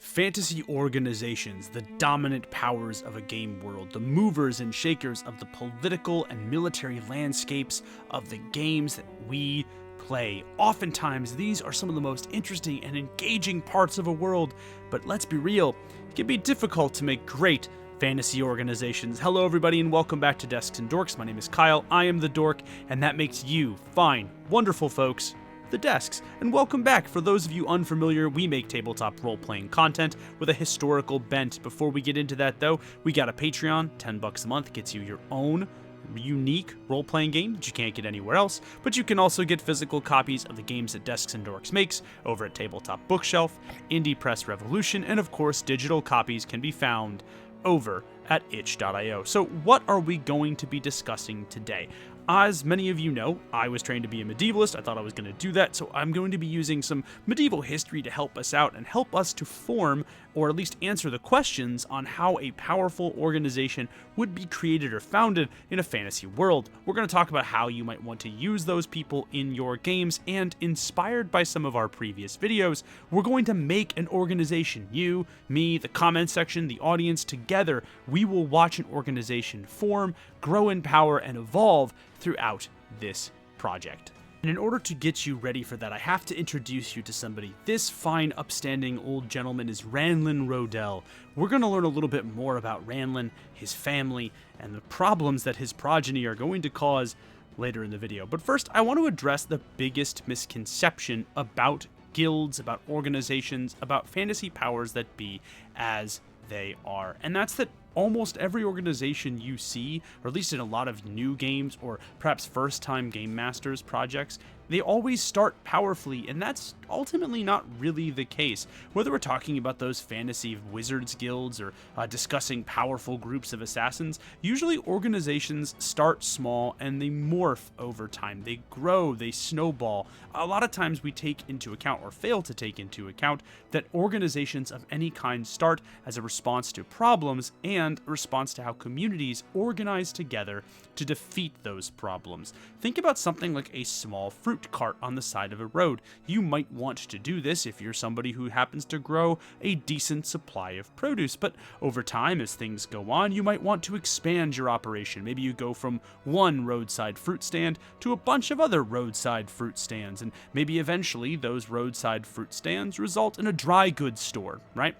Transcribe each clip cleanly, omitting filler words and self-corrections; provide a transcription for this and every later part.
Fantasy organizations, the dominant powers of a game world, the movers and shakers of the political and military landscapes of the games that we play. Oftentimes, these are some of the most interesting and engaging parts of a world, but let's be real, it can be difficult to make great fantasy organizations. Hello everybody and welcome back to Desks and Dorks. My name is Kyle, I am the Dork, and that makes you fine, wonderful folks, the Desks. And welcome back. For those of you unfamiliar, we make tabletop role-playing content with a historical bent. Before we get into that though, we got a Patreon, $10 a month, gets you your own unique role-playing game that you can't get anywhere else, but you can also get physical copies of the games that Desks and Dorks makes over at Tabletop Bookshelf, Indie Press Revolution, and of course digital copies can be found over at itch.io. So what are we going to be discussing today? As many of you know, I was trained to be a medievalist. I thought I was going to do that, so I'm going to be using some medieval history to help us out and help us to form, or at least answer the questions on how a powerful organization would be created or founded in a fantasy world. We're going to talk about how you might want to use those people in your games, and inspired by some of our previous videos, we're going to make an organization. You, me, the comment section, the audience, together, we will watch an organization form, grow in power, and evolve throughout this project. And in order to get you ready for that, I have to introduce you to somebody. This fine, upstanding old gentleman is Ranlin Rodell. We're going to learn a little bit more about Ranlin, his family, and the problems that his progeny are going to cause later in the video. But first, I want to address the biggest misconception about guilds, about organizations, about fantasy powers that be as they are. And that's that almost every organization you see, or at least in a lot of new games or perhaps first-time game masters projects, they always start powerfully, and that's ultimately not really the case. Whether we're talking about those fantasy wizards guilds or discussing powerful groups of assassins, usually organizations start small and they morph over time. They grow, they snowball. A lot of times we take into account, or fail to take into account, that organizations of any kind start as a response to problems and a response to how communities organize together to defeat those problems. Think about something like a small fruit cart on the side of a road. You might want to do this if you're somebody who happens to grow a decent supply of produce, but over time, as things go on, you might want to expand your operation. Maybe you go from one roadside fruit stand to a bunch of other roadside fruit stands, and maybe eventually those roadside fruit stands result in a dry goods store, right?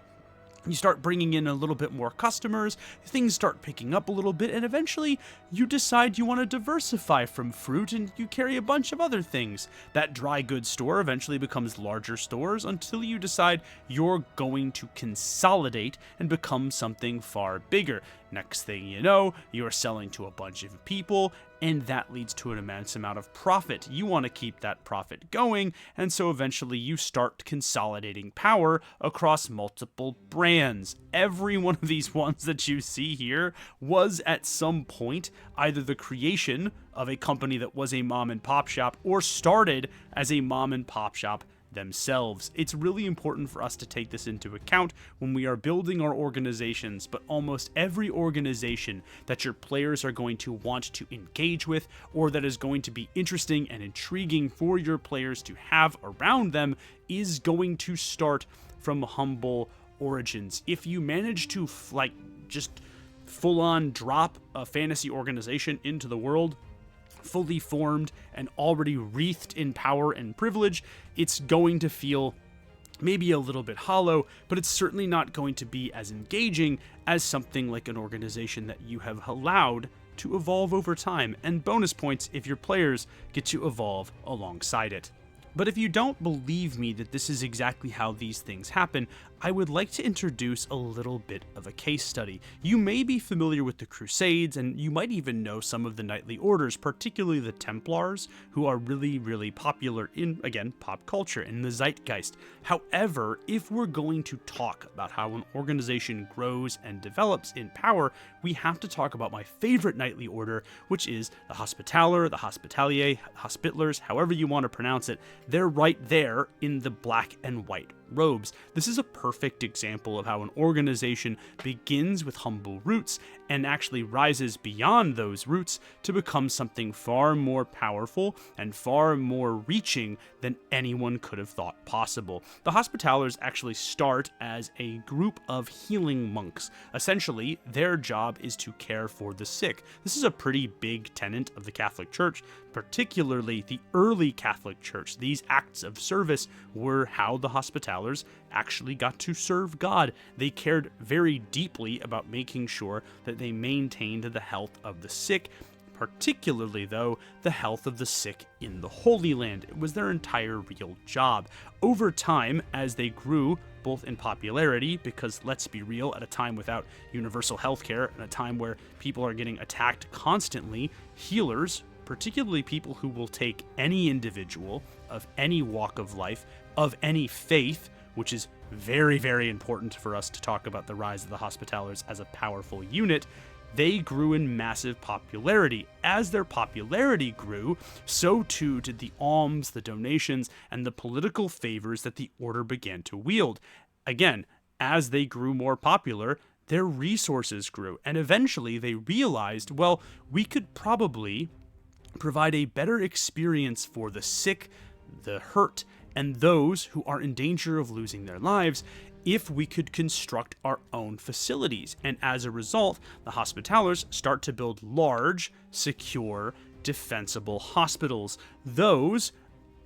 You start bringing in a little bit more customers, things start picking up a little bit, and eventually you decide you want to diversify from fruit and you carry a bunch of other things. That dry goods store eventually becomes larger stores until you decide you're going to consolidate and become something far bigger. Next thing you know, you're selling to a bunch of people, and that leads to an immense amount of profit. You want to keep that profit going, and so eventually you start consolidating power across multiple brands. Every one of these ones that you see here was at some point either the creation of a company that was a mom and pop shop or started as a mom and pop shop themselves. It's really important for us to take this into account when we are building our organizations, but almost every organization that your players are going to want to engage with, or that is going to be interesting and intriguing for your players to have around them, is going to start from humble origins. If you manage to just full-on drop a fantasy organization into the world, fully formed and already wreathed in power and privilege, it's going to feel maybe a little bit hollow, but it's certainly not going to be as engaging as something like an organization that you have allowed to evolve over time, and bonus points if your players get to evolve alongside it. But if you don't believe me that this is exactly how these things happen, I would like to introduce a little bit of a case study. You may be familiar with the Crusades, and you might even know some of the knightly orders, particularly the Templars, who are really, really popular in, again, pop culture, in the zeitgeist. However, if we're going to talk about how an organization grows and develops in power, we have to talk about my favorite knightly order, which is the Hospitaller, the Hospitalier, Hospitlers, however you want to pronounce it. They're right there in the black and white robes. This is a perfect example of how an organization begins with humble roots and actually rises beyond those roots to become something far more powerful and far more reaching than anyone could have thought possible. The Hospitallers actually start as a group of healing monks. Essentially, their job is to care for the sick. This is a pretty big tenet of the Catholic Church, particularly the early Catholic Church. These acts of service were how the Hospitallers actually got to serve God. They cared very deeply about making sure that they maintained the health of the sick, particularly, though, the health of the sick in the Holy Land. It was their entire real job. Over time, as they grew, both in popularity, because let's be real, at a time without universal healthcare, and a time where people are getting attacked constantly, healers, particularly people who will take any individual of any walk of life, of any faith, which is very, very important for us to talk about the rise of the Hospitallers as a powerful unit, they grew in massive popularity. As their popularity grew, so too did the alms, the donations, and the political favors that the order began to wield. Again, as they grew more popular, their resources grew, and eventually they realized, well, we could probably provide a better experience for the sick, the hurt, and those who are in danger of losing their lives if we could construct our own facilities. And as a result, the Hospitallers start to build large, secure, defensible hospitals. Those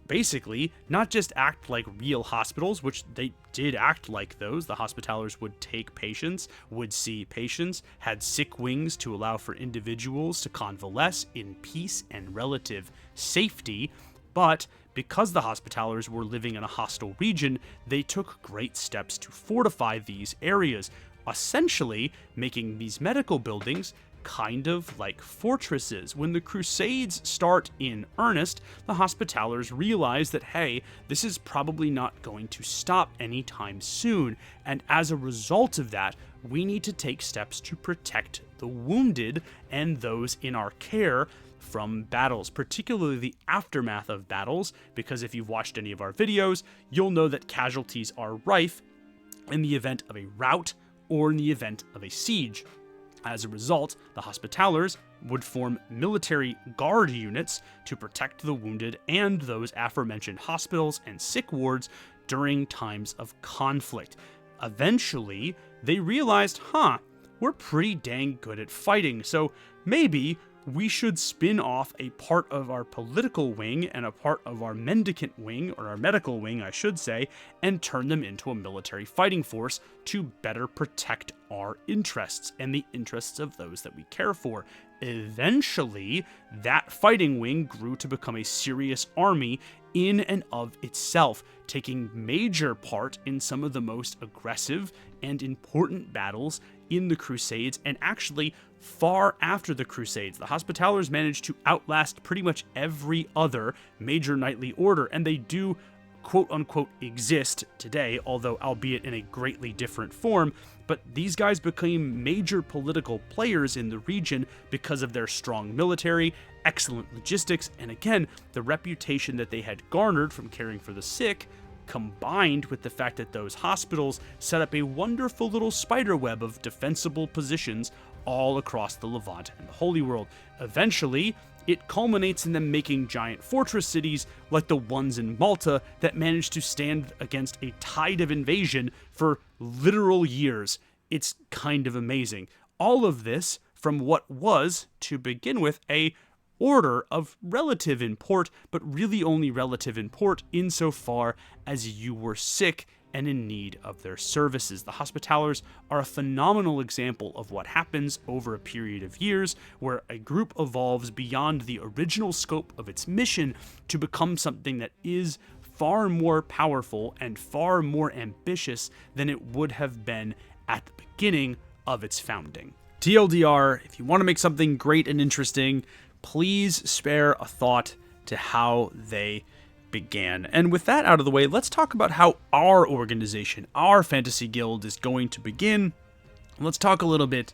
basically not just act like real hospitals, which they did act like those. The Hospitallers would take patients, would see patients, had sick wings to allow for individuals to convalesce in peace and relative safety. But because the Hospitallers were living in a hostile region, they took great steps to fortify these areas, essentially making these medical buildings kind of like fortresses. When the Crusades start in earnest, the Hospitallers realize that, hey, this is probably not going to stop anytime soon, and as a result of that, we need to take steps to protect the wounded and those in our care from battles, particularly the aftermath of battles, because if you've watched any of our videos, you'll know that casualties are rife in the event of a rout or in the event of a siege. As a result, the Hospitallers would form military guard units to protect the wounded and those aforementioned hospitals and sick wards during times of conflict. Eventually, they realized, we're pretty dang good at fighting, so maybe we should spin off a part of our political wing and a part of our mendicant wing, or our medical wing, I should say, and turn them into a military fighting force to better protect our interests and the interests of those that we care for. Eventually, that fighting wing grew to become a serious army in and of itself, taking major part in some of the most aggressive and important battles in the Crusades, and actually far after the Crusades. The Hospitallers managed to outlast pretty much every other major knightly order, and they do quote-unquote exist today, although albeit in a greatly different form, but these guys became major political players in the region because of their strong military, excellent logistics, and again, the reputation that they had garnered from caring for the sick, combined with the fact that those hospitals set up a wonderful little spider web of defensible positions all across the Levant and the Holy World. Eventually, it culminates in them making giant fortress cities like the ones in Malta that managed to stand against a tide of invasion for literal years. It's kind of amazing. All of this from what was, to begin with, a order of relative import, but really only relative import insofar as you were sick and in need of their services. The Hospitallers are a phenomenal example of what happens over a period of years, where a group evolves beyond the original scope of its mission to become something that is far more powerful and far more ambitious than it would have been at the beginning of its founding. TLDR, if you want to make something great and interesting, please spare a thought to how they began. And with that out of the way, let's talk about how our organization, our fantasy guild, is going to begin. Let's talk a little bit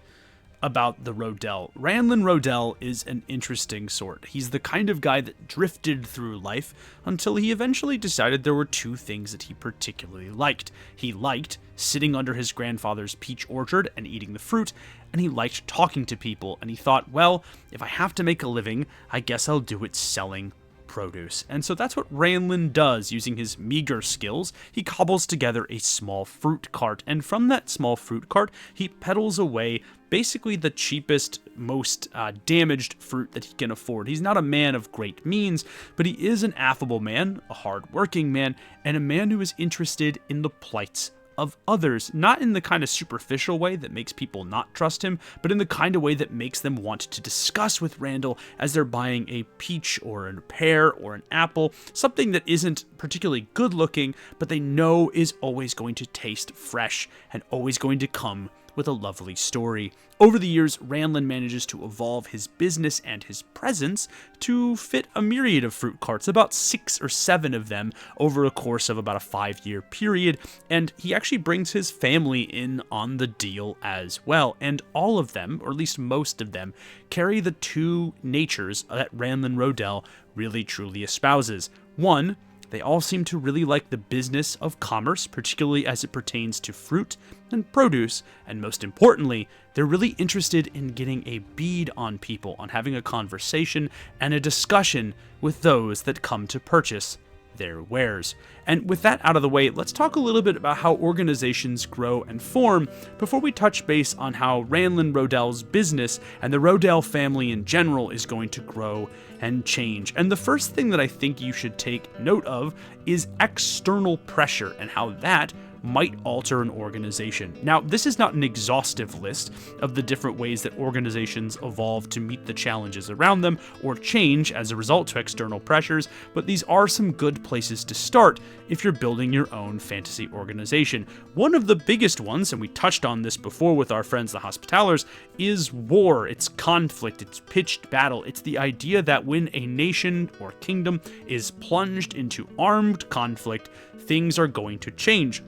about the Rodell. Ranlin Rodell is an interesting sort. He's the kind of guy that drifted through life until he eventually decided there were two things that he particularly liked. He liked sitting under his grandfather's peach orchard and eating the fruit, and he liked talking to people, and he thought, well, if I have to make a living, I guess I'll do it selling produce. And so that's what Ranlin does. Using his meager skills, he cobbles together a small fruit cart, and from that small fruit cart, he peddles away basically the cheapest, most damaged fruit that he can afford. He's not a man of great means, but he is an affable man, a hard-working man, and a man who is interested in the plights of others, not in the kind of superficial way that makes people not trust him, but in the kind of way that makes them want to discuss with Randall as they're buying a peach or a pear or an apple, something that isn't particularly good looking, but they know is always going to taste fresh and always going to come with a lovely story. Over the years, Ranlin manages to evolve his business and his presence to fit a myriad of fruit carts, about 6 or 7 of them over a course of about a 5-year period, and he actually brings his family in on the deal as well, and all of them, or at least most of them, carry the two natures that Ranlin Rodell really truly espouses. One, they all seem to really like the business of commerce, particularly as it pertains to fruit and produce, and most importantly, they're really interested in getting a bead on people, on having a conversation and a discussion with those that come to purchase their wares. And with that out of the way, let's talk a little bit about how organizations grow and form before we touch base on how Ranlin Rodell's business and the Rodell family in general is going to grow and change. And the first thing that I think you should take note of is external pressure and how that might alter an organization. Now, this is not an exhaustive list of the different ways that organizations evolve to meet the challenges around them or change as a result to external pressures, but these are some good places to start if you're building your own fantasy organization. One of the biggest ones, and we touched on this before with our friends the Hospitallers, is war. It's conflict, it's pitched battle. It's the idea that when a nation or kingdom is plunged into armed conflict, things are going to change.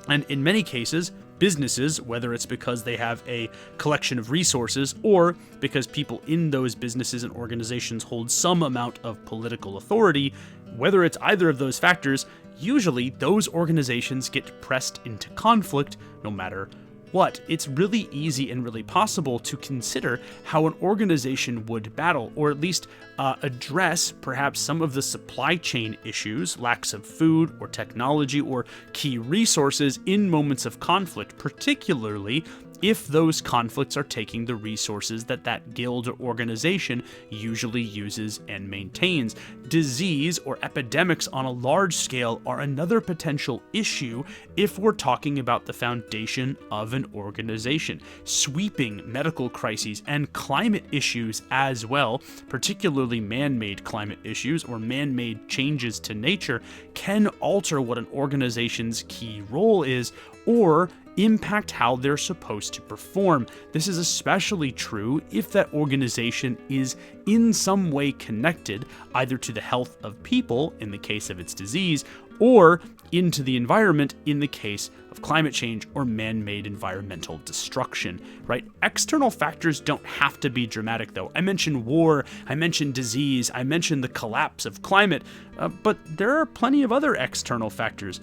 And in many cases, businesses, whether it's because they have a collection of resources or because people in those businesses and organizations hold some amount of political authority, whether it's either of those factors, usually those organizations get pressed into conflict no matter what. It's really easy and really possible to consider how an organization would battle, or at least address perhaps some of the supply chain issues, lacks of food or technology or key resources in moments of conflict, particularly if those conflicts are taking the resources that that guild or organization usually uses and maintains. Disease or epidemics on a large scale are another potential issue if we're talking about the foundation of an organization. Sweeping medical crises and climate issues as well, particularly man-made climate issues or man-made changes to nature, can alter what an organization's key role is or impact how they're supposed to perform. This is especially true if that organization is in some way connected either to the health of people in the case of its disease or into the environment in the case of climate change or man-made environmental destruction, right? External factors don't have to be dramatic though. I mentioned war, I mentioned disease, I mentioned the collapse of climate, but there are plenty of other external factors.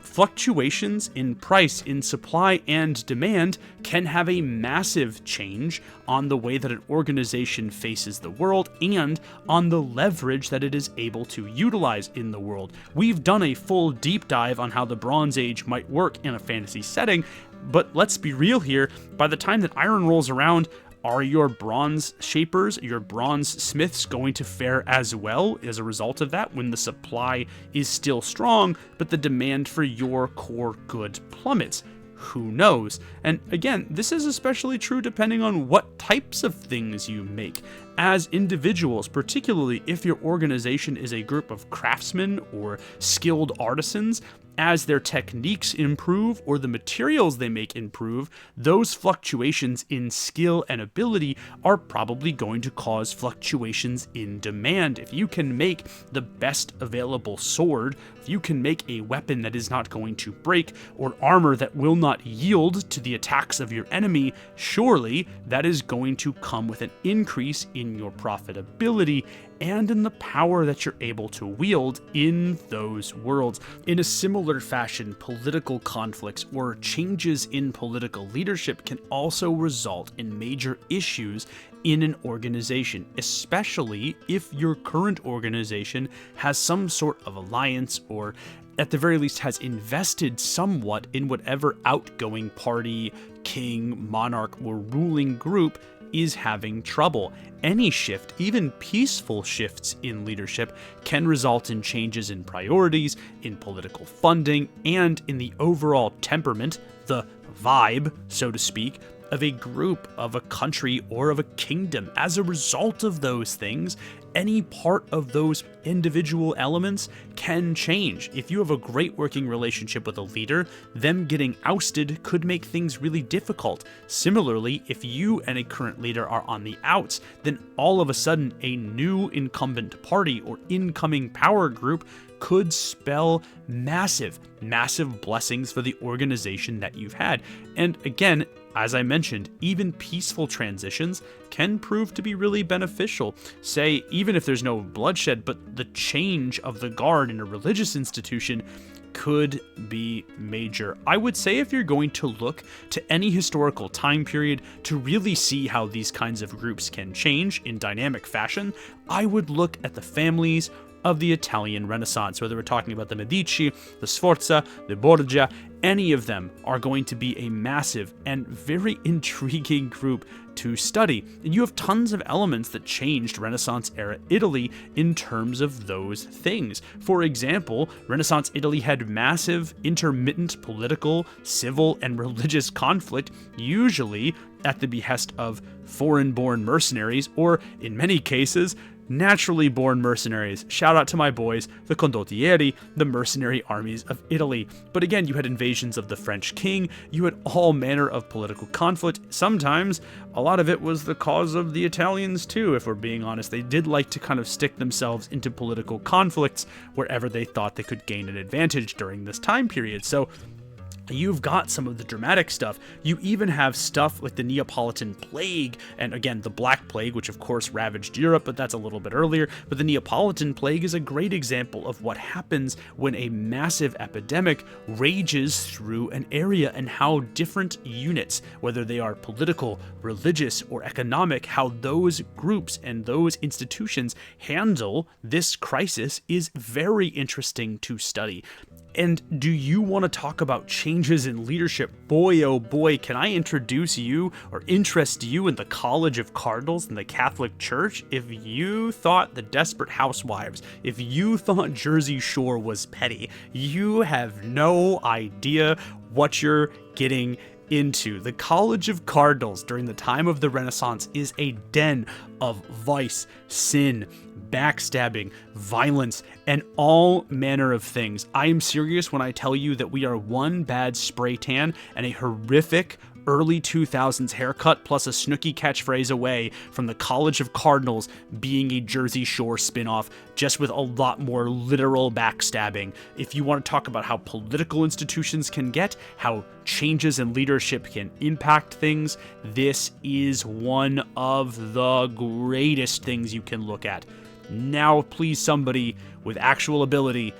Fluctuations in price, in supply and demand can have a massive change on the way that an organization faces the world and on the leverage that it is able to utilize in the world. We've done a full deep dive on how the Bronze Age might work in a fantasy setting, but let's be real here, by the time that Iron rolls around, are your bronze shapers, your bronze smiths going to fare as well as a result of that when the supply is still strong, but the demand for your core good plummets? Who knows? And again, this is especially true depending on what types of things you make. As individuals, particularly if your organization is a group of craftsmen or skilled artisans, As their techniques improve or the materials they make improve, those fluctuations in skill and ability are probably going to cause fluctuations in demand. If you can make the best available sword, if you can make a weapon that is not going to break, or armor that will not yield to the attacks of your enemy, surely that is going to come with an increase in your profitability and in the power that you're able to wield in those worlds. In a similar fashion, political conflicts or changes in political leadership can also result in major issues in an organization, especially if your current organization has some sort of alliance or at the very least has invested somewhat in whatever outgoing party, king, monarch, or ruling group is having trouble. Any shift, even peaceful shifts in leadership, can result in changes in priorities, in political funding, and in the overall temperament, the vibe, so to speak, of a group, of a country, or of a kingdom. As a result of those things, any part of those individual elements can change. If you have a great working relationship with a leader, them getting ousted could make things really difficult. Similarly, if you and a current leader are on the outs, then all of a sudden a new incumbent party or incoming power group could spell massive blessings for the organization that you've had. And again, as I mentioned, even peaceful transitions can prove to be really beneficial. Say, even if there's no bloodshed, but the change of the guard in a religious institution could be major. I would say if you're going to look to any historical time period to really see how these kinds of groups can change in dynamic fashion, I would look at the families of the Italian Renaissance, whether we're talking about the Medici, the Sforza, the Borgia. Any of them are going to be a massive and very intriguing group to study. And you have tons of elements that changed Renaissance era Italy in terms of those things. For example, Renaissance Italy had massive intermittent political, civil, and religious conflict, usually at the behest of foreign-born mercenaries, or in many cases, naturally born mercenaries. Shout out to my boys, the condottieri, the mercenary armies of Italy. But again, you had invasions of the French king, you had all manner of political conflict. Sometimes, a lot of it was the cause of the Italians too, if we're being honest. They did like to kind of stick themselves into political conflicts wherever they thought they could gain an advantage during this time period. So you've got some of the dramatic stuff. You even have stuff like the Neapolitan Plague, and again, the Black Plague, which of course ravaged Europe, but that's a little bit earlier. But the Neapolitan Plague is a great example of what happens when a massive epidemic rages through an area and how different units, whether they are political, religious, or economic, how those groups and those institutions handle this crisis is very interesting to study. And do you want to talk about changes in leadership? Boy, oh boy, can I introduce you or interest you in the College of Cardinals in the Catholic Church? If you thought the Desperate Housewives, if you thought Jersey Shore was petty, you have no idea what you're getting into. The College of Cardinals during the time of the Renaissance is a den of vice, sin, backstabbing, violence, and all manner of things. I am serious when I tell you that we are one bad spray tan and a horrific early 2000s haircut plus a Snooki catchphrase away from the College of Cardinals being a Jersey Shore spinoff, just with a lot more literal backstabbing. If you want to talk about how political institutions can get, how changes in leadership can impact things, this is one of the greatest things you can look at. Now, please, somebody with actual ability,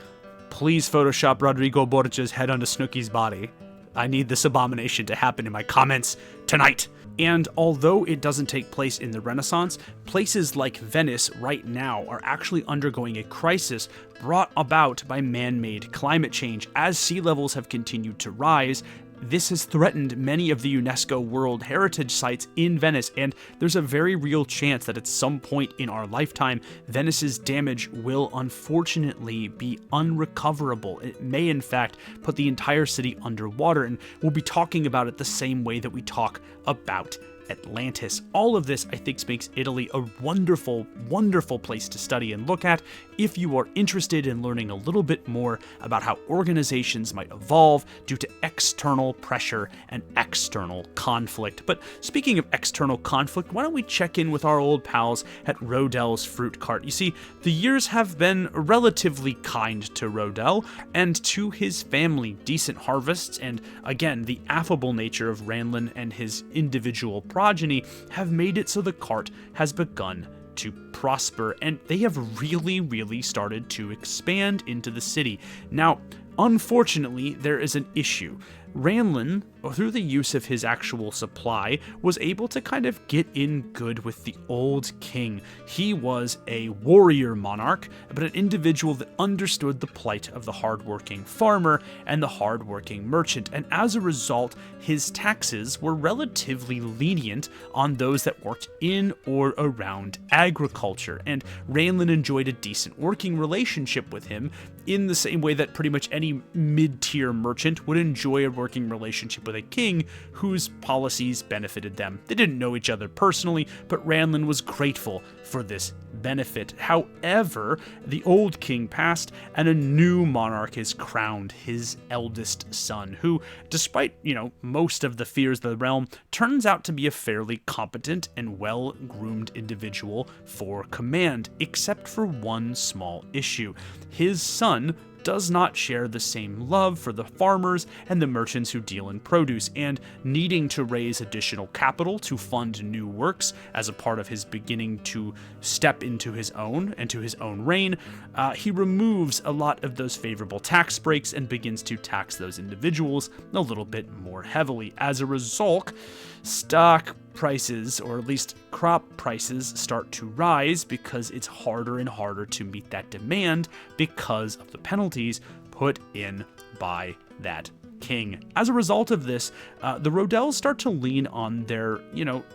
please Photoshop Rodrigo Borgia's head onto Snooki's body. I need this abomination to happen in my comments tonight. And although it doesn't take place in the Renaissance, places like Venice right now are actually undergoing a crisis brought about by man-made climate change. As sea levels have continued to rise, this has threatened many of the UNESCO World Heritage Sites in Venice, and there's a very real chance that at some point in our lifetime, Venice's damage will unfortunately be unrecoverable. It may, in fact, put the entire city underwater, and we'll be talking about it the same way that we talk about Atlantis. All of this, I think, makes Italy a wonderful, wonderful place to study and look at if you are interested in learning a little bit more about how organizations might evolve due to external pressure and external conflict. But speaking of external conflict, why don't we check in with our old pals at Rodell's Fruit Cart? You see, the years have been relatively kind to Rodell and to his family. Decent harvests and, again, the affable nature of Ranlin and his individual progeny have made it so the cart has begun to prosper, and they have really started to expand into the city. Now, unfortunately, there is an issue. Ranlin, through the use of his actual supply, was able to kind of get in good with the old king. He was a warrior monarch, but an individual that understood the plight of the hardworking farmer and the hardworking merchant, and as a result, his taxes were relatively lenient on those that worked in or around agriculture, and Ranlin enjoyed a decent working relationship with him in the same way that pretty much any mid-tier merchant would enjoy a working relationship with a king whose policies benefited them. They didn't know each other personally, but Ranlin was grateful for this benefit. However, the old king passed and a new monarch is crowned, his eldest son, who, despite, most of the fears of the realm, turns out to be a fairly competent and well-groomed individual for command, except for one small issue. His son does not share the same love for the farmers and the merchants who deal in produce, and needing to raise additional capital to fund new works as a part of his beginning to step into his own and to his own reign, he removes a lot of those favorable tax breaks and begins to tax those individuals a little bit more heavily. As a result, stock prices, or at least crop prices, start to rise because it's harder and harder to meet that demand because of the penalties put in by that king. As a result of this, the Rodells start to lean on their,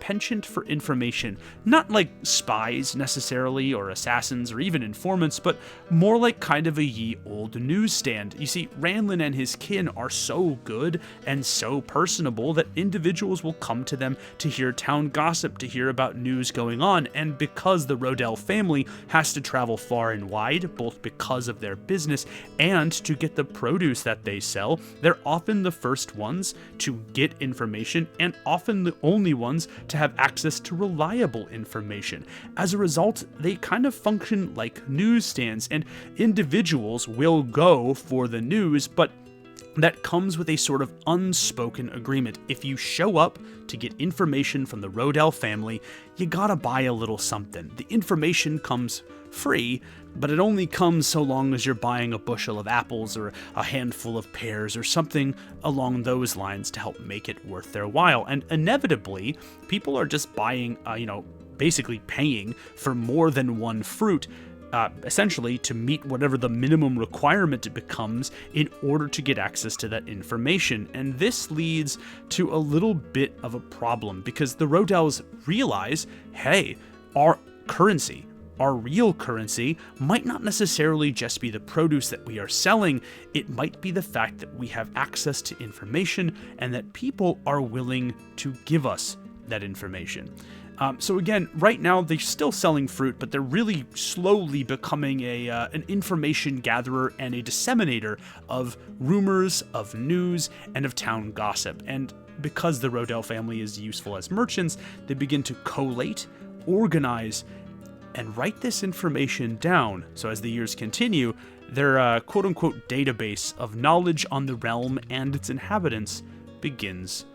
penchant for information, not like spies necessarily, or assassins, or even informants, but more like kind of a ye old newsstand. You see, Ranlin and his kin are so good and so personable that individuals will come to them to hear town gossip, to hear about news going on, and because the Rodell family has to travel far and wide, both because of their business and to get the produce that they sell, they're often the first ones to get information and often the only ones to have access to reliable information. As a result, they kind of function like newsstands, and individuals will go for the news, but that comes with a sort of unspoken agreement. If you show up to get information from the Rodell family, you gotta buy a little something. The information comes free, but it only comes so long as you're buying a bushel of apples or a handful of pears or something along those lines to help make it worth their while. And inevitably, people are just buying, basically paying for more than one fruit, essentially to meet whatever the minimum requirement it becomes in order to get access to that information. And this leads to a little bit of a problem because the Rodells realize, hey, our currency, our real currency, might not necessarily just be the produce that we are selling. It might be the fact that we have access to information and that people are willing to give us that information. So again, right now they're still selling fruit, but they're really slowly becoming an information gatherer and a disseminator of rumors, of news, and of town gossip. And because the Rodell family is useful as merchants, they begin to collate, organize, and write this information down. So as the years continue, their quote-unquote database of knowledge on the realm and its inhabitants begins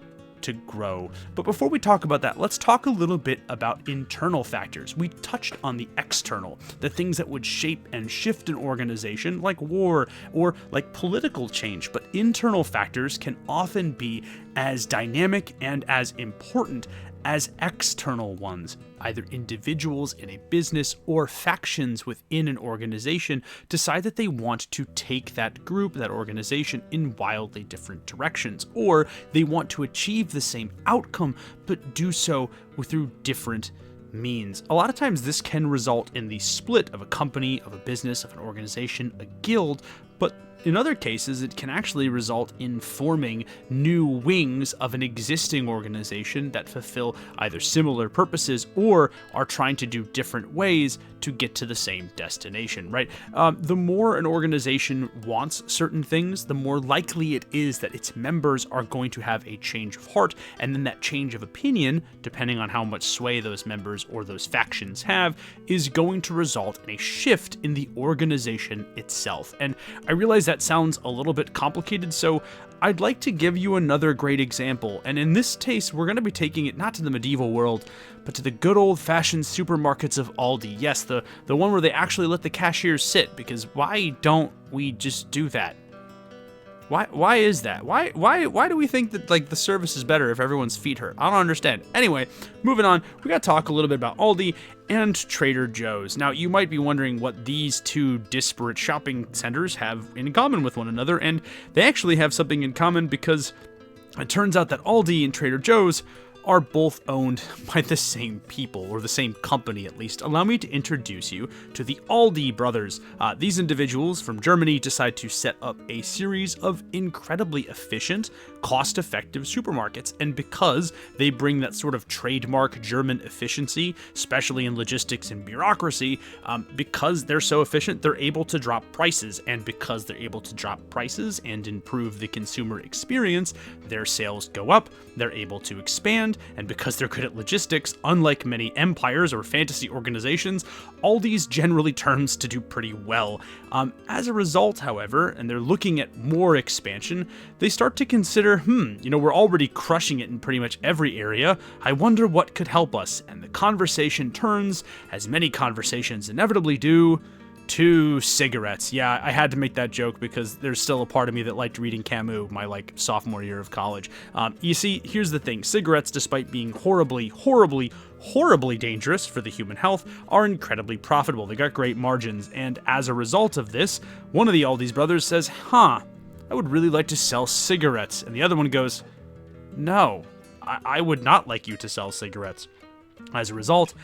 to grow. But before we talk about that, let's talk a little bit about internal factors. We touched on the external, the things that would shape and shift an organization, like war or like political change, but internal factors can often be as dynamic and as important as external ones. Either individuals in a business or factions within an organization decide that they want to take that group, that organization, in wildly different directions, or they want to achieve the same outcome but do so through different means. A lot of times this can result in the split of a company, of a business, of an organization, a guild, but in other cases, it can actually result in forming new wings of an existing organization that fulfill either similar purposes or are trying to do different ways to get to the same destination, right? The more an organization wants certain things, the more likely it is that its members are going to have a change of heart, and then that change of opinion, depending on how much sway those members or those factions have, is going to result in a shift in the organization itself. And I realize that sounds a little bit complicated, so I'd like to give you another great example, and in this case, we're going to be taking it not to the medieval world, but to the good old-fashioned supermarkets of Aldi. Yes, the one where they actually let the cashiers sit, because why don't we just do that? Why is that? Why do we think that like the service is better if everyone's feet hurt? I don't understand. Anyway, moving on, we got to talk a little bit about Aldi and Trader Joe's. Now, you might be wondering what these two disparate shopping centers have in common with one another, and they actually have something in common because it turns out that Aldi and Trader Joe's are both owned by the same people, or the same company at least. Allow me to introduce you to the Aldi brothers. These individuals from Germany decide to set up a series of incredibly efficient, cost-effective supermarkets, and because they bring that sort of trademark German efficiency, especially in logistics and bureaucracy, because they're so efficient, they're able to drop prices, and because they're able to drop prices and improve the consumer experience, their sales go up, they're able to expand, and because they're good at logistics, unlike many empires or fantasy organizations, Aldi's generally turns to do pretty well. As a result, however, and they're looking at more expansion, they start to consider, we're already crushing it in pretty much every area. I wonder what could help us. And the conversation turns, as many conversations inevitably do, to cigarettes. Yeah, I had to make that joke because there's still a part of me that liked reading Camus my sophomore year of college. You see, here's the thing. Cigarettes, despite being horribly dangerous for the human health, are incredibly profitable. They got great margins, and as a result of this, one of the Aldi's brothers says, I would really like to sell cigarettes. And the other one goes, no, I would not like you to sell cigarettes. As a result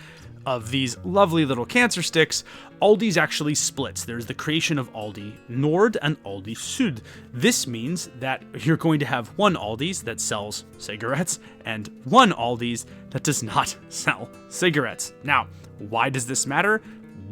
of these lovely little cancer sticks, Aldi's actually splits. There's the creation of Aldi Nord and Aldi Süd. This means that you're going to have one Aldi's that sells cigarettes and one Aldi's that does not sell cigarettes. Now, why does this matter?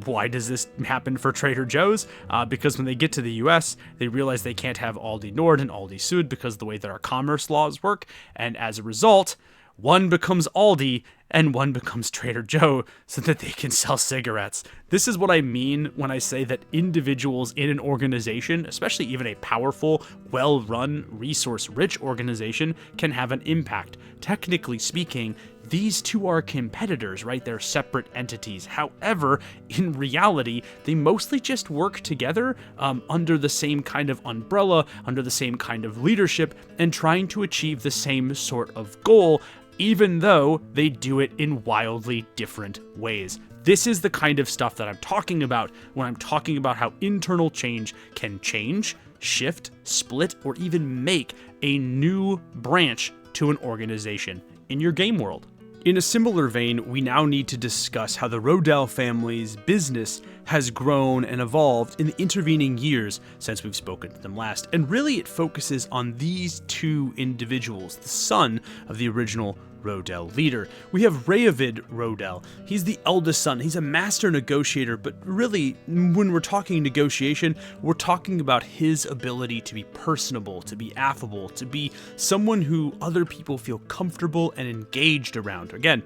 Why does this happen for Trader Joe's? Because when they get to the US, they realize they can't have Aldi Nord and Aldi Süd because of the way that our commerce laws work, and as a result, one becomes Aldi and one becomes Trader Joe so that they can sell cigarettes. This is what I mean when I say that individuals in an organization, especially even a powerful, well-run, resource-rich organization, can have an impact. Technically speaking, these two are competitors, right? They're separate entities. However, in reality, they mostly just work together under the same kind of umbrella, under the same kind of leadership, and trying to achieve the same sort of goal, even though they do it in wildly different ways. This is the kind of stuff that I'm talking about when I'm talking about how internal change can change, shift, split, or even make a new branch to an organization in your game world. In a similar vein, we now need to discuss how the Rodell family's business has grown and evolved in the intervening years since we've spoken to them last. And really it focuses on these two individuals, the son of the original Rodell leader. We have Rayavid Rodell. He's the eldest son. He's a master negotiator, but really, when we're talking negotiation, we're talking about his ability to be personable, to be affable, to be someone who other people feel comfortable and engaged around. Again,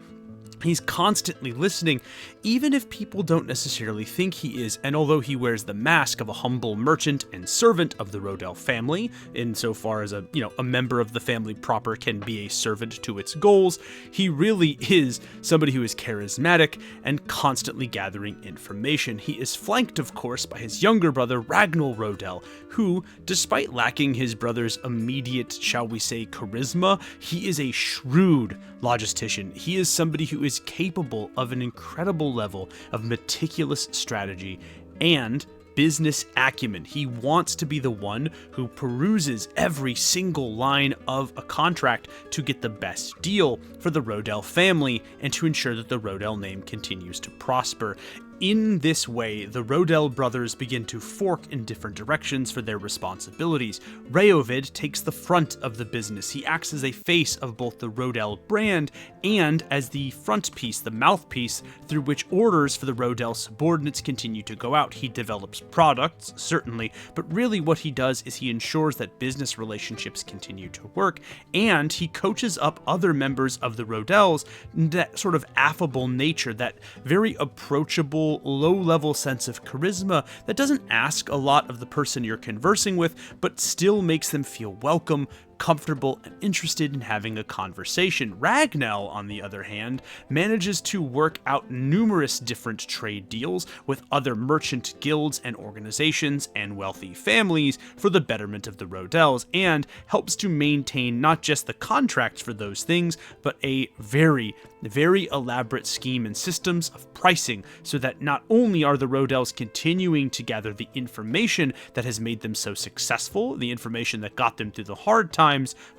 he's constantly listening, even if people don't necessarily think he is, and although he wears the mask of a humble merchant and servant of the Rodell family, insofar as a member of the family proper can be a servant to its goals, he really is somebody who is charismatic and constantly gathering information. He is flanked, of course, by his younger brother, Ragnar Rodell, who, despite lacking his brother's immediate, shall we say, charisma, he is a shrewd logistician. He is somebody who is capable of an incredible level of meticulous strategy and business acumen. He wants to be the one who peruses every single line of a contract to get the best deal for the Rodell family and to ensure that the Rodell name continues to prosper. In this way, the Rodell brothers begin to fork in different directions for their responsibilities. Rayovid takes the front of the business. He acts as a face of both the Rodell brand and as the frontpiece, the mouthpiece, through which orders for the Rodell subordinates continue to go out. He develops products, certainly, but really what he does is he ensures that business relationships continue to work, and he coaches up other members of the Rodells in that sort of affable nature, that very approachable, low-level sense of charisma that doesn't ask a lot of the person you're conversing with, but still makes them feel welcome, comfortable, and interested in having a conversation. Ragnell, on the other hand, manages to work out numerous different trade deals with other merchant guilds and organizations and wealthy families for the betterment of the Rodells, and helps to maintain not just the contracts for those things, but a very elaborate scheme and systems of pricing, so that not only are the Rodells continuing to gather the information that has made them so successful, the information that got them through the hard times,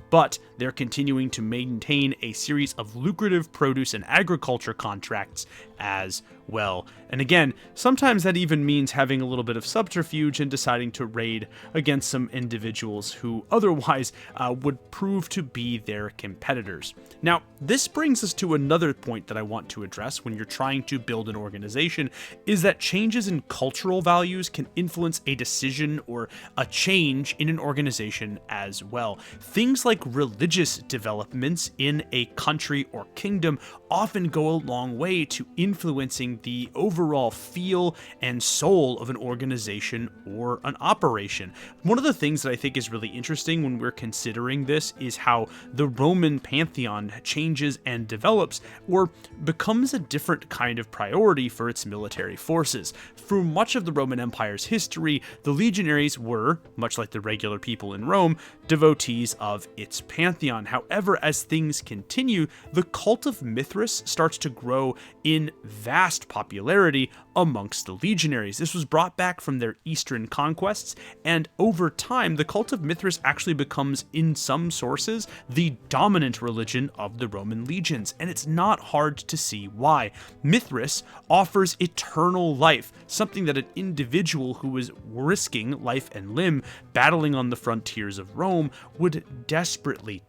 but they're continuing to maintain a series of lucrative produce and agriculture contracts as well. And again, sometimes that even means having a little bit of subterfuge and deciding to raid against some individuals who otherwise would prove to be their competitors. Now, this brings us to another point that I want to address when you're trying to build an organization, is that changes in cultural values can influence a decision or a change in an organization as well. Things like religious developments in a country or kingdom often go a long way to influencing the overall feel and soul of an organization or an operation. One of the things that I think is really interesting when we're considering this is how the Roman pantheon changes and develops, or becomes a different kind of priority for its military forces. Through much of the Roman Empire's history, the legionaries were, much like the regular people in Rome, devotees of its pantheon. However, as things continue, the cult of Mithras starts to grow in vast popularity amongst the legionaries. This was brought back from their eastern conquests, and over time, the cult of Mithras actually becomes, in some sources, the dominant religion of the Roman legions, and it's not hard to see why. Mithras offers eternal life, something that an individual who was risking life and limb battling on the frontiers of Rome would desperately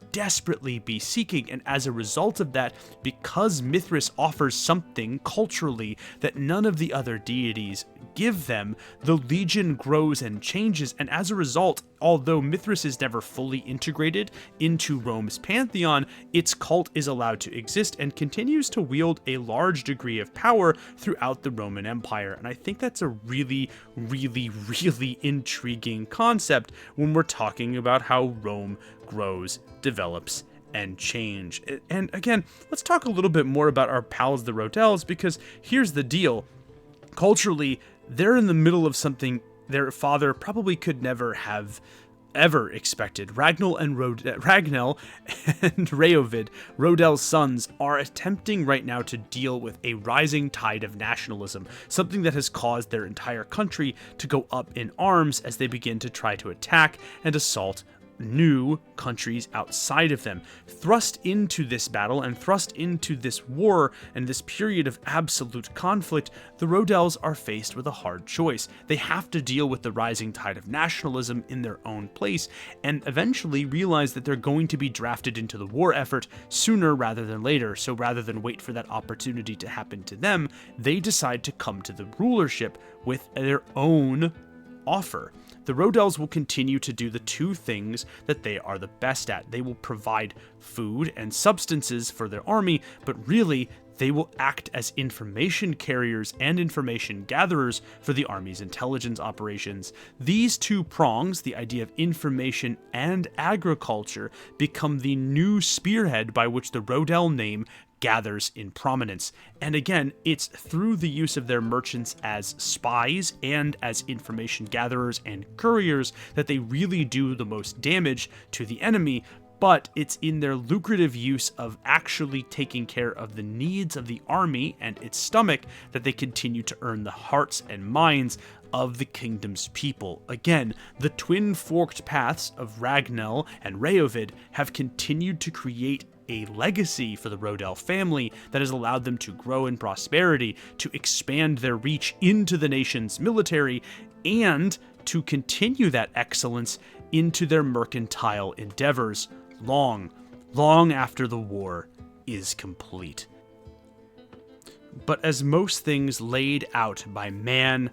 be seeking, and as a result of that, because Mithras offers something culturally that none of the other deities give them, the legion grows and changes, and as a result, although Mithras is never fully integrated into Rome's pantheon, its cult is allowed to exist and continues to wield a large degree of power throughout the Roman Empire. And I think that's a really intriguing concept when we're talking about how Rome grows, develops, and change. And again, let's talk a little bit more about our pals, the Rodells, because here's the deal. Culturally, they're in the middle of something their father probably could never have ever expected. Ragnell and Rayovid, Rodell's sons, are attempting right now to deal with a rising tide of nationalism, something that has caused their entire country to go up in arms as they begin to try to attack and assault new countries outside of them. Thrust into this battle and thrust into this war and this period of absolute conflict, the Rodells are faced with a hard choice. They have to deal with the rising tide of nationalism in their own place and eventually realize that they're going to be drafted into the war effort sooner rather than later. So rather than wait for that opportunity to happen to them, they decide to come to the rulership with their own offer. The Rodells will continue to do the two things that they are the best at. They will provide food and substances for their army, but really, they will act as information carriers and information gatherers for the army's intelligence operations. These two prongs, the idea of information and agriculture, become the new spearhead by which the Rodell name gathers in prominence. And again, it's through the use of their merchants as spies and as information gatherers and couriers that they really do the most damage to the enemy, but it's in their lucrative use of actually taking care of the needs of the army and its stomach that they continue to earn the hearts and minds of the kingdom's people. Again, the twin forked paths of Ragnell and Rayovid have continued to create a legacy for the Rodell family that has allowed them to grow in prosperity, to expand their reach into the nation's military, and to continue that excellence into their mercantile endeavors long after the war is complete. But as most things laid out by man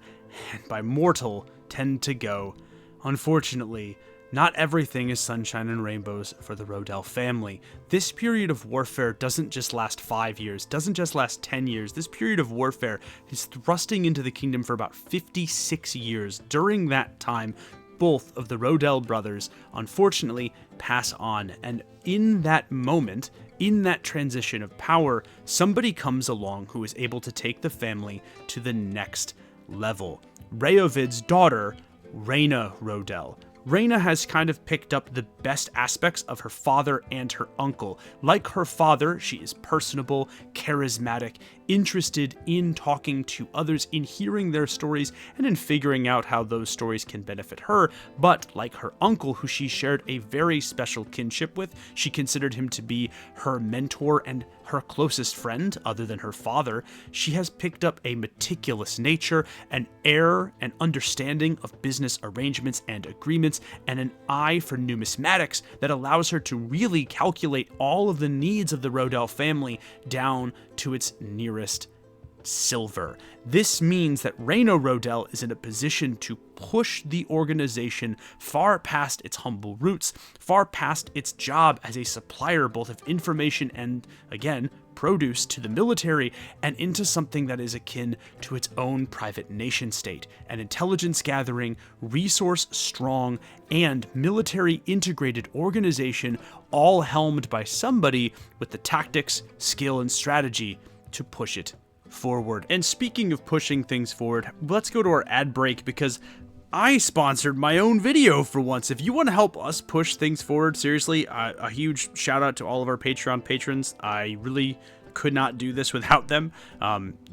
and by mortal tend to go, unfortunately, not everything is sunshine and rainbows for the Rodell family. This period of warfare doesn't just last 5 years, doesn't just last 10 years. This period of warfare is thrusting into the kingdom for about 56 years. During that time, both of the Rodell brothers, unfortunately, pass on. And in that moment, in that transition of power, somebody comes along who is able to take the family to the next level. Reovid's daughter, Rhaena Rodell. Rhaena has kind of picked up the best aspects of her father and her uncle. Like her father, she is personable, charismatic, interested in talking to others, in hearing their stories, and in figuring out how those stories can benefit her. But like her uncle, who she shared a very special kinship with, she considered him to be her mentor and her closest friend, other than her father. She has picked up a meticulous nature, an air and understanding of business arrangements and agreements, and an eye for numismatics that allows her to really calculate all of the needs of the Rodell family down to its nearest silver. This means that Rhaena Rodell is in a position to push the organization far past its humble roots, far past its job as a supplier both of information and, again, produce to the military, and into something that is akin to its own private nation state, an intelligence gathering, resource strong, and military integrated organization, all helmed by somebody with the tactics, skill, and strategy to push it forward. And speaking of pushing things forward, let's go to our ad break, because I sponsored my own video for once. If you want to help us push things forward, seriously, a huge shout out to all of our Patreon patrons. I really could not do this without them.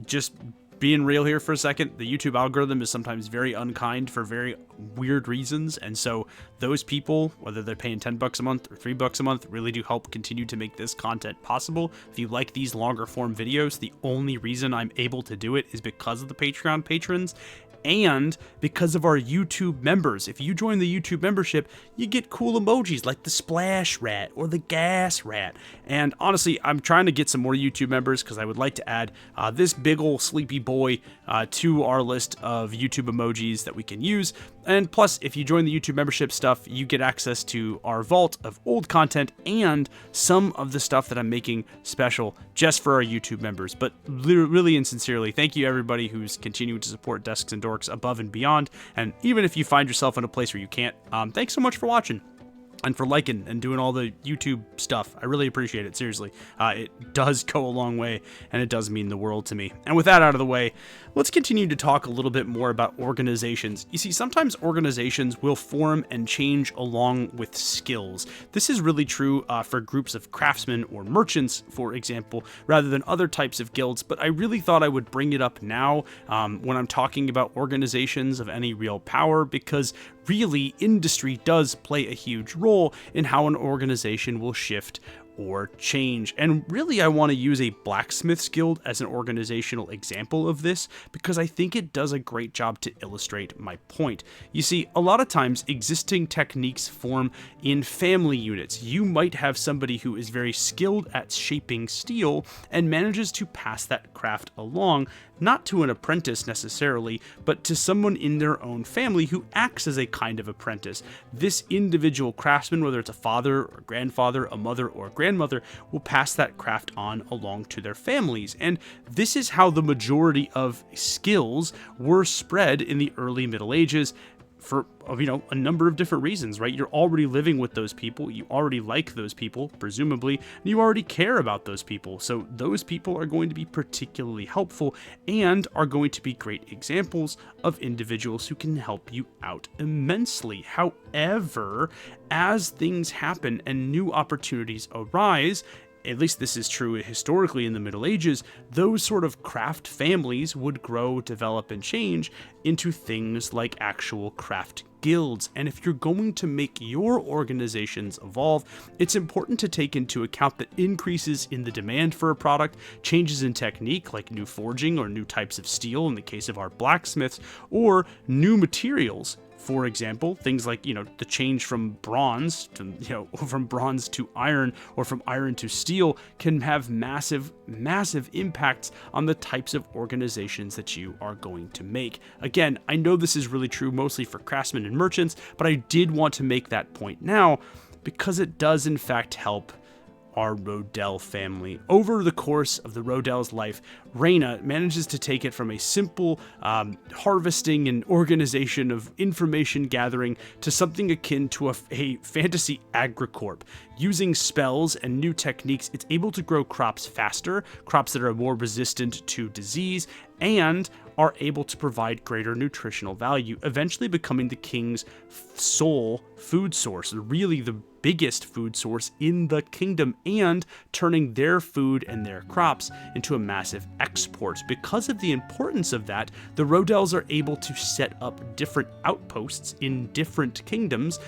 Just being real here for a second, the YouTube algorithm is sometimes very unkind for very weird reasons, and so those people, whether they're paying $10 a month or $3 a month, really do help continue to make this content possible. If you like these longer form videos, the only reason I'm able to do it is because of the Patreon patrons and because of our YouTube members. If you join the YouTube membership, you get cool emojis like the splash rat or the gas rat. And honestly, I'm trying to get some more YouTube members because I would like to add this big ol' sleepy boy to our list of YouTube emojis that we can use. And plus, if you join the YouTube membership stuff, you get access to our vault of old content and some of the stuff that I'm making special just for our YouTube members. But really and sincerely, thank you everybody who's continuing to support Desks and Dorks above and beyond. And even if you find yourself in a place where you can't, thanks so much for watching and for liking and doing all the YouTube stuff. I really appreciate it, seriously. It does go a long way, and it does mean the world to me. And with that out of the way, let's continue to talk a little bit more about organizations. You see, sometimes organizations will form and change along with skills. This is really true for groups of craftsmen or merchants, for example, rather than other types of guilds, but I really thought I would bring it up now when I'm talking about organizations of any real power, because really, industry does play a huge role in how an organization will shift or change. And really, I want to use a blacksmith's guild as an organizational example of this because I think it does a great job to illustrate my point. You see, a lot of times existing techniques form in family units. You might have somebody who is very skilled at shaping steel and manages to pass that craft along, not to an apprentice necessarily, but to someone in their own family who acts as a kind of apprentice. This individual craftsman, whether it's a father or grandfather, a mother or grandmother, will pass that craft on along to their families. And this is how the majority of skills were spread in the early Middle Ages, for a number of different reasons, right? You're already living with those people, you already like those people, presumably, and you already care about those people. So those people are going to be particularly helpful and are going to be great examples of individuals who can help you out immensely. However, as things happen and new opportunities arise, at least this is true historically in the Middle Ages, those sort of craft families would grow, develop, and change into things like actual craft guilds. And if you're going to make your organizations evolve, it's important to take into account that increases in the demand for a product, changes in technique like new forging or new types of steel in the case of our blacksmiths, or new materials. For example, things like, the change from bronze to, from bronze to iron, or from iron to steel, can have massive, massive impacts on the types of organizations that you are going to make. Again, I know this is really true mostly for craftsmen and merchants, but I did want to make that point now because it does in fact help our Rodell family. Over the course of the Rodell's life, Reyna manages to take it from a simple harvesting and organization of information gathering to something akin to a fantasy agricorp. Using spells and new techniques, it's able to grow crops faster, crops that are more resistant to disease, and are able to provide greater nutritional value, eventually becoming the king's sole food source, really the biggest food source in the kingdom, and turning their food and their crops into a massive export. Because of the importance of that, the Rodells are able to set up different outposts in different kingdoms,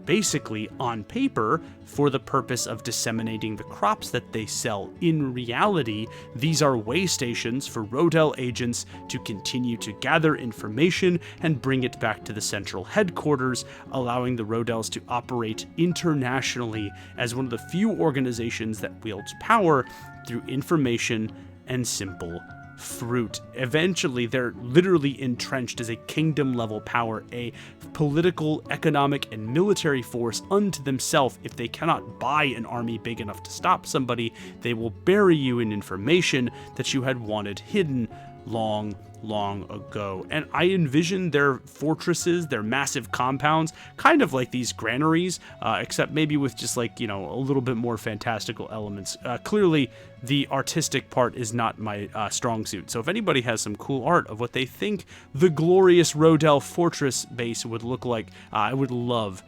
basically on paper, for the purpose of disseminating the crops that they sell. In reality, these are way stations for Rodell agents to continue to gather information and bring it back to the central headquarters, allowing the Rodells to operate internationally as one of the few organizations that wields power through information and simple fruit. Eventually, they're literally entrenched as a kingdom-level power, a political, economic, and military force unto themselves. If they cannot buy an army big enough to stop somebody, they will bury you in information that you had wanted hidden long ago. And I envision their fortresses, their massive compounds, kind of like these granaries, except maybe with just like, a little bit more fantastical elements. Clearly, the artistic part is not my strong suit. So if anybody has some cool art of what they think the glorious Rodell fortress base would look like, I would love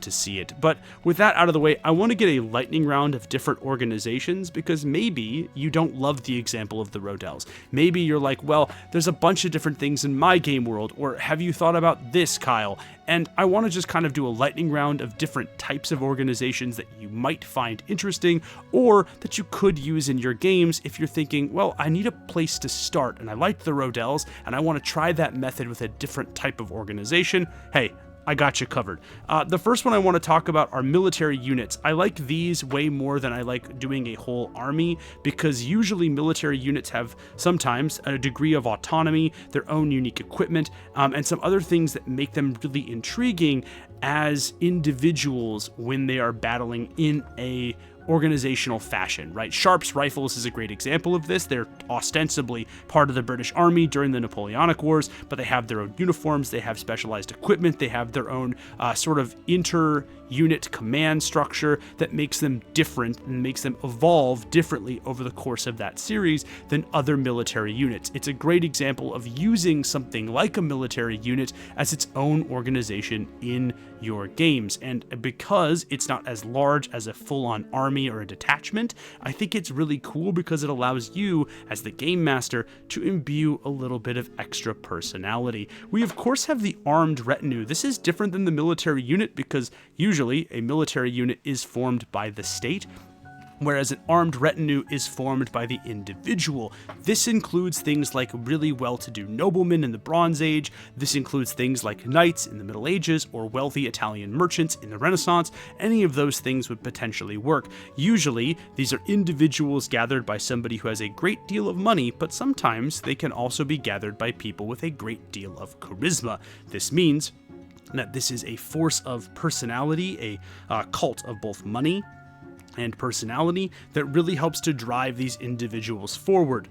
to see it. But with that out of the way, I want to get a lightning round of different organizations, because maybe you don't love the example of the Rodells. Maybe you're like, well, there's a bunch of different things in my game world, or have you thought about this, Kyle? And I want to just kind of do a lightning round of different types of organizations that you might find interesting, or that you could use in your games if you're thinking, well, I need a place to start, and I like the Rodells, and I want to try that method with a different type of organization. Hey, I got you covered. The first one I want to talk about are military units. I like these way more than I like doing a whole army, because usually military units have sometimes a degree of autonomy, their own unique equipment, and some other things that make them really intriguing as individuals when they are battling in a organizational fashion, right? Sharps rifles is a great example of this. They're ostensibly part of the British Army during the Napoleonic Wars, but they have their own uniforms, they have specialized equipment, they have their own sort of inter-unit command structure that makes them different and makes them evolve differently over the course of that series than other military units. It's a great example of using something like a military unit as its own organization in your games. And because it's not as large as a full-on army or a detachment, I think it's really cool because it allows you as the game master to imbue a little bit of extra personality. We of course have the armed retinue. This is different than the military unit because usually a military unit is formed by the state, whereas an armed retinue is formed by the individual. This includes things like really well-to-do noblemen in the Bronze Age. This includes things like knights in the Middle Ages or wealthy Italian merchants in the Renaissance. Any of those things would potentially work. Usually, these are individuals gathered by somebody who has a great deal of money, but sometimes they can also be gathered by people with a great deal of charisma. This means that this is a force of personality, a cult of both money and personality that really helps to drive these individuals forward.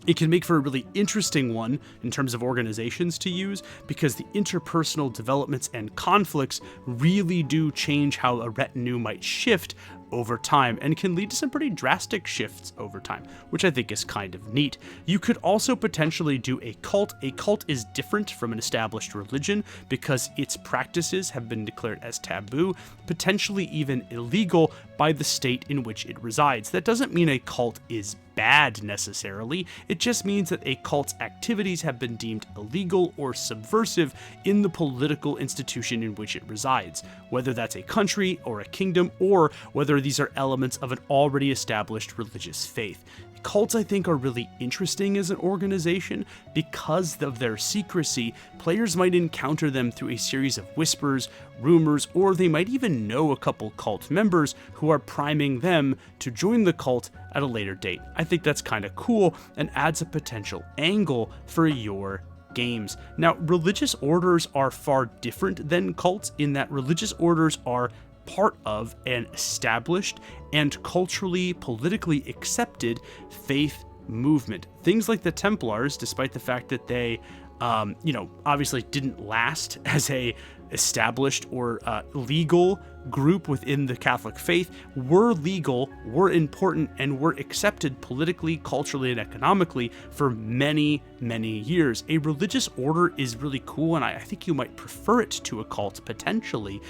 It can make for a really interesting one in terms of organizations to use, because the interpersonal developments and conflicts really do change how a retinue might shift over time and can lead to some pretty drastic shifts over time, which I think is kind of neat. You could also potentially do a cult. A cult is different from an established religion because its practices have been declared as taboo, potentially even illegal by the state in which it resides. That doesn't mean a cult is bad necessarily, it just means that a cult's activities have been deemed illegal or subversive in the political institution in which it resides, whether that's a country or a kingdom, or whether these are elements of an already established religious faith. Cults, I think, are really interesting as an organization because of their secrecy. Players might encounter them through a series of whispers, rumors, or they might even know a couple cult members who are priming them to join the cult at a later date. I think that's kind of cool and adds a potential angle for your games. Now, religious orders are far different than cults in that religious orders are part of an established and culturally, politically accepted faith movement. Things like the Templars, despite the fact that they, obviously didn't last as a established or legal group within the Catholic faith, were legal, were important, and were accepted politically, culturally, and economically for many, many years. A religious order is really cool, and I think you might prefer it to a cult potentially,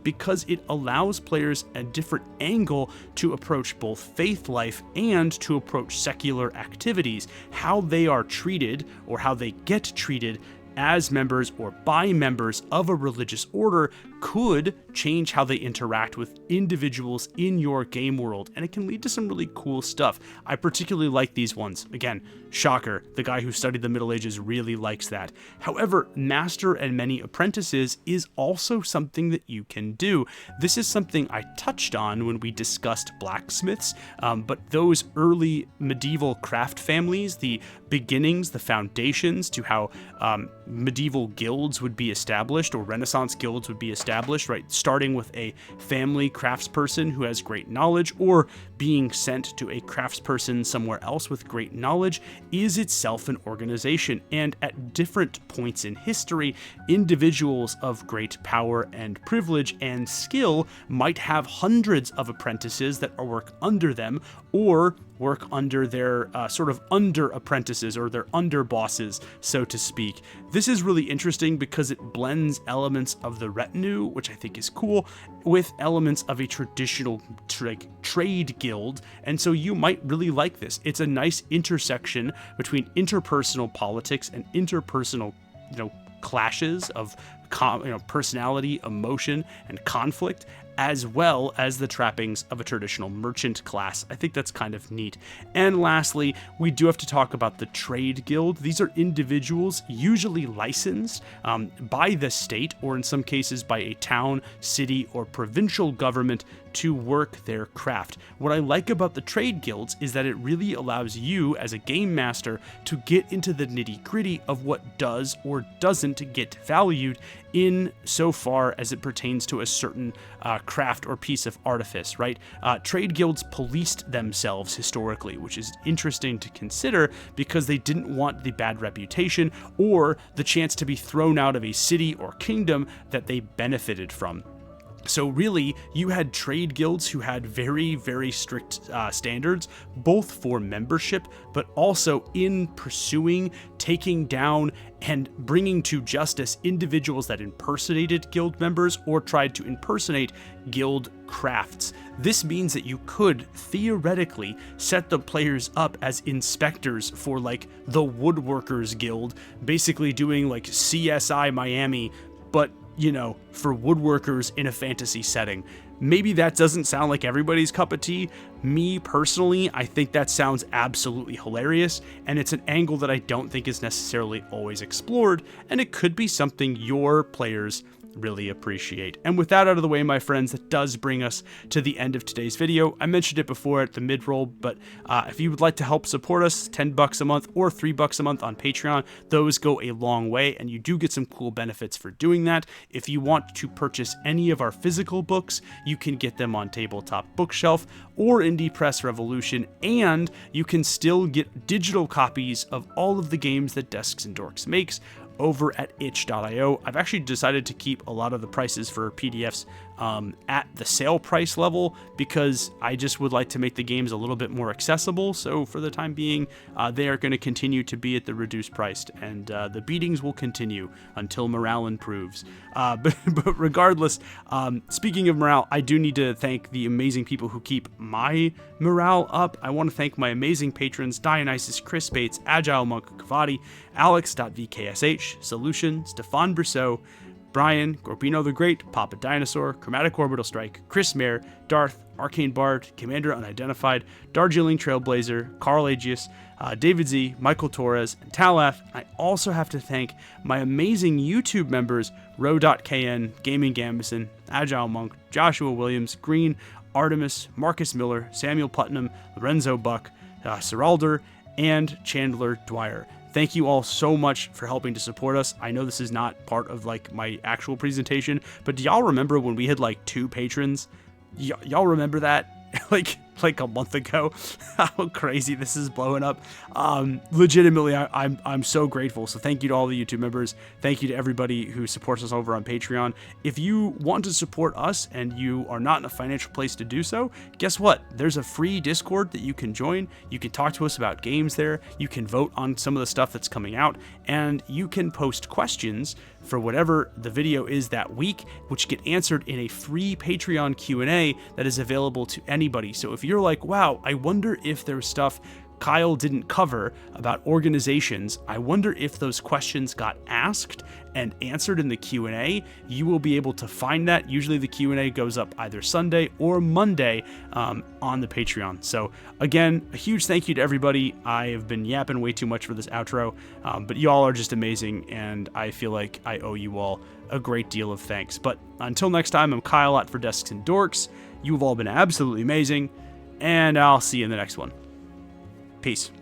because it allows players a different angle to approach both faith life and to approach secular activities. How they are treated or how they get treated as members or by members of a religious order could change how they interact with individuals in your game world, and it can lead to some really cool stuff. I particularly like these ones. Again, shocker, the guy who studied the Middle Ages really likes that. However, Master and Many Apprentices is also something that you can do. This is something I touched on when we discussed blacksmiths, but those early medieval craft families, the beginnings, the foundations to how medieval guilds would be established, or Renaissance guilds would be established, right? Starting with a family craftsperson who has great knowledge, or being sent to a craftsperson somewhere else with great knowledge, is itself an organization. And at different points in history, individuals of great power and privilege and skill might have hundreds of apprentices that work under them, or work under their sort of under apprentices or their under bosses, so to speak. This is really interesting because it blends elements of the retinue, which I think is cool, with elements of a traditional trade guild, and so you might really like this. It's a nice intersection between interpersonal politics and interpersonal, clashes of personality, emotion, and conflict, as well as the trappings of a traditional merchant class. I think that's kind of neat. And lastly, we do have to talk about the trade guild. These are individuals usually licensed by the state, or in some cases by a town, city, or provincial government to work their craft. What I like about the trade guilds is that it really allows you as a game master to get into the nitty-gritty of what does or doesn't get valued in so far as it pertains to a certain craft or piece of artifice, right? Trade guilds policed themselves historically, which is interesting to consider because they didn't want the bad reputation or the chance to be thrown out of a city or kingdom that they benefited from. So really, you had trade guilds who had very, very strict standards, both for membership, but also in pursuing, taking down, and bringing to justice individuals that impersonated guild members or tried to impersonate guild crafts. This means that you could theoretically set the players up as inspectors for like the Woodworkers Guild, basically doing like CSI Miami, but for woodworkers in a fantasy setting. Maybe that doesn't sound like everybody's cup of tea. Me personally, I think that sounds absolutely hilarious, and it's an angle that I don't think is necessarily always explored, and it could be something your players really appreciate. And with that out of the way, my friends, that does bring us to the end of today's video. I mentioned it before at the mid-roll, but if you would like to help support us, $10 a month or $3 a month on Patreon, those go a long way, and you do get some cool benefits for doing that. If you want to purchase any of our physical books, you can get them on Tabletop Bookshelf or Indie Press Revolution, and you can still get digital copies of all of the games that Desks and Dorks makes over at itch.io. I've actually decided to keep a lot of the prices for PDFs at the sale price level, because I just would like to make the games a little bit more accessible. So for the time being, they are going to continue to be at the reduced price, and the beatings will continue until morale improves. But regardless, speaking of morale, I do need to thank the amazing people who keep my morale up. I want to thank my amazing patrons: Dionysus, Chris Bates, Agile Monk, Kavadi, Alex.vksh, Solution, Stefan Brousseau, Brian, Gorbino the Great, Papa Dinosaur, Chromatic Orbital Strike, Chris Mayer, Darth, Arcane Bard, Commander Unidentified, Darjeeling Trailblazer, Carl Agius, David Z, Michael Torres, and Talath. I also have to thank my amazing YouTube members: Ro.kn, Gaming Gambison, Agile Monk, Joshua Williams, Green, Artemis, Marcus Miller, Samuel Putnam, Lorenzo Buck, Seralder, and Chandler Dwyer. Thank you all so much for helping to support us. I know this is not part of like my actual presentation, but do y'all remember when we had like 2 patrons? Y'all remember that? like a month ago? How crazy this is blowing up. Legitimately, I'm so grateful. So thank you to all the YouTube members. Thank you to everybody who supports us over on Patreon. If you want to support us and you are not in a financial place to do so, guess what? There's a free Discord that you can join. You can talk to us about games there. You can vote on some of the stuff that's coming out, and you can post questions for whatever the video is that week, which get answered in a free Patreon Q&A that is available to anybody. So if you're like, wow, I wonder if there's stuff Kyle didn't cover about organizations, I wonder if those questions got asked and answered in the Q&A, you will be able to find that. Usually the Q&A goes up either Sunday or Monday on the Patreon. So again, a huge thank you to everybody. I have been yapping way too much for this outro, but y'all are just amazing, and I feel like I owe you all a great deal of thanks. But until next time, I'm Kyle at For Desks and Dorks. You've all been absolutely amazing, and I'll see you in the next one. Peace.